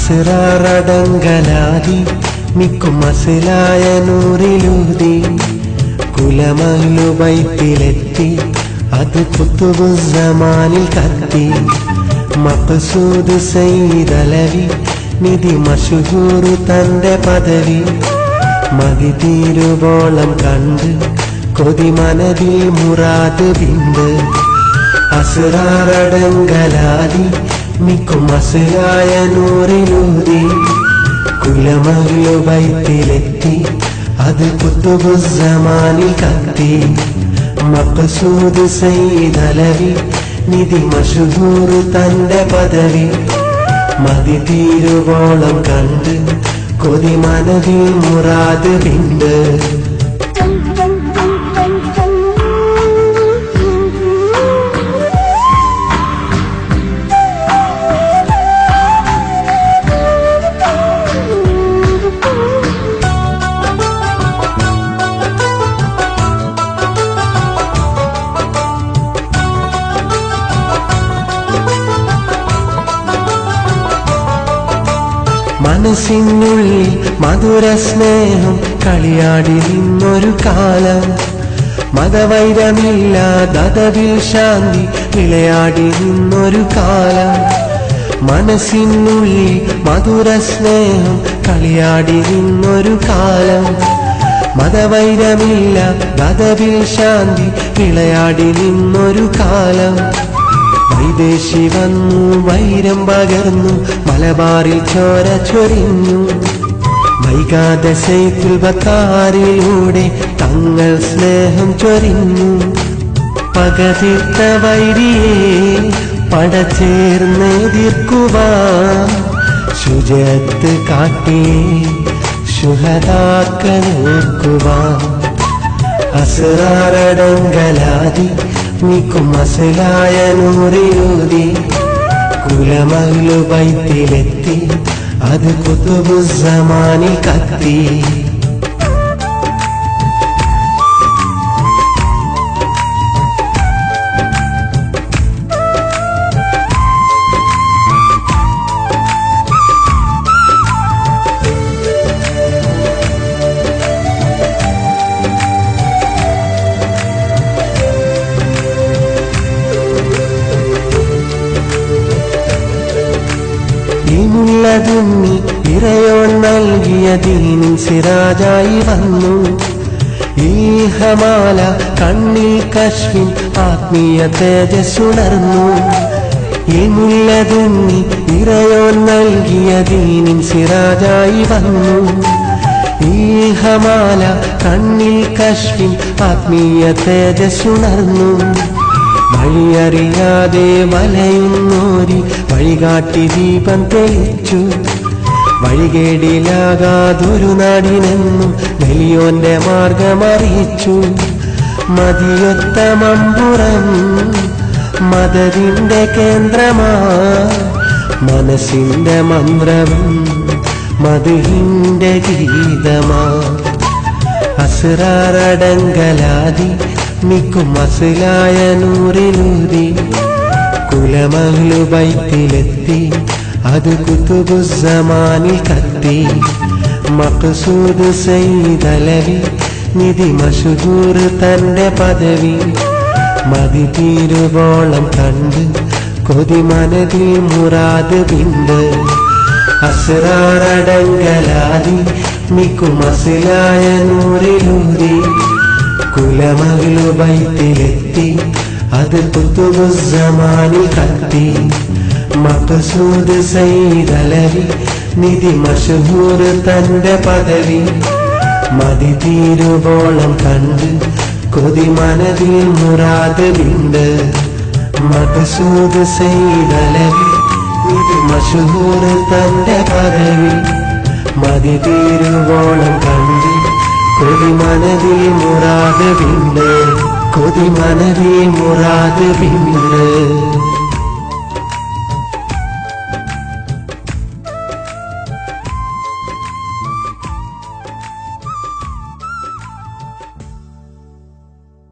അസ്റാറടങ്കലാതി മിക്കും മസിലായ നൂറിലൂതി കുലമഹ്ലു ബൈത്തിലെത്തി അത് കുത്തുബുസ്സമാനിൽ കത്തി മഖ്സൂദ് സയ്യിദലവി നിധി മശഹൂറു തന്റെ പദവി മതി തീരുവോളം കണ്ട് കൊതി മനതിൽ മുറാദ് ബിന്ദ് അസ്റാറടങ്കലാതി മിക്കും മസിലായ നൂറിലൂതി കുലമഹ്ലു ബൈത്തിലെത്തി അത് കുത്തുബുസ്സമാനിൽ കത്തി മഖ്സൂദ് സയ്യിദലവി നിധി മശഹൂറു തന്റെ പദവി മതി തീരുവോളം കണ്ട് കൊതി മനതിൽ മുറാദ് ബിന്ദ് മനസ്സിനുള്ളിൽ മധുര സ്നേഹം കളിയാടി നിന്നൊരു കാലം മതവൈരമില്ലാതവിൽ ശാന്തി വിളയാടി നിന്നൊരു കാലം മനസ്സിനുള്ളിൽ മധുര സ്നേഹം കളിയാടി നിന്നൊരു കാലം മതവൈരമില്ലാതവിൽ ശാന്തി വിളയാടി നിന്നൊരു കാലം വൈദേശി വന്നു വൈരം പകർന്നു മലബാറിൽ ചോര ചൊരിഞ്ഞു വൈകാതെ സൈഫുൽ ബക്കാറിലൂടെ തങ്ങൾ സ്നേഹം ചൊരിഞ്ഞു പകതിർത്ത വൈരിയെ പടചേർന്നെതിർക്കുവാൻ ശുചിത്വ കാട്ടിയെ ശുഹദാക്കൾ ഓർക്കുവാൻ അസ്റാറടങ്കലാതി മിക്കും മസിലായ നൂറിലൂതി കുലമഹ്ലു ബൈത്തിലെത്തി അത് കുത്തുബുസ്സമാനിൽ കത്തി ുള്ളതുമ്മി ഇറയോൻ നൽകിയ ദീനിൻ സിറാജായി വന്നു ഈ ഹമാല കണ്ണിൽ കശ്മിൻ ആത്മീയ തേജസ്സുണർന്നു ഈ മുല്ലതുമ്മി ഇറയോൻ നൽകിയ ദീനിൻ സിറാജായി വന്നു ഈ ഹമാല കണ്ണിൽ കശ്മിൻ ആത്മീയ തേജസ്സുണർന്നു വഴിയറിയാതെ വലയുന്നോരി വഴികാട്ടി ദീപം തെളിച്ചു വഴികേടിലാകാതൊരു നാടിനെന്നും വലിയോന്റെ മാർഗമറിയിച്ചു മതിയൊത്ത മമ്പുറം മദതിന്റെ കേന്ദ്രമാ മനസ്സിന്റെ മന്ത്രവും മധുഹിന്റെ ഗീതമാ അസ്റാറടങ്കലാതി മിക്കും മസിലായ നൂറിലൂതി കുലമഹ്ലു ബൈത്തിലെത്തി അത് കുത്തുബുസ്സമാനിൽ കത്തി മഖ്സൂദ് സയ്യിദലവി നിധി മശഹൂർ തന്റെ പദവി മതി തീരുവോളം കണ്ട് കൊതി മനതിൽ മുറാദ് ബിന്ദ് അസ്റാറടങ്കലാതി മിക്കും മസിലായ നൂറിലൂതി കുലമഹ്ലു ബൈത്തിലെത്തി അത് കുത്തുബുസ്സമാനിൽ കത്തി മഖ്സൂദ് സയ്യിദലവി നിധി മശഹൂർ തന്റെ പദവി മതി തീരുവോളം കണ്ട് കൊതി മനതിൽ മുറാദ് ബിന്ദ് മഖ്സൂദ് സയ്യിദലവി നിധി മശഹൂർ തന്റെ പദവി മതി തീരുവോളം കണ്ട് കൊതി മനതിൽ മുറാദ് ബിന്ദ് കൊതി മനതിൽ മുറാദ് ബിന്ദ്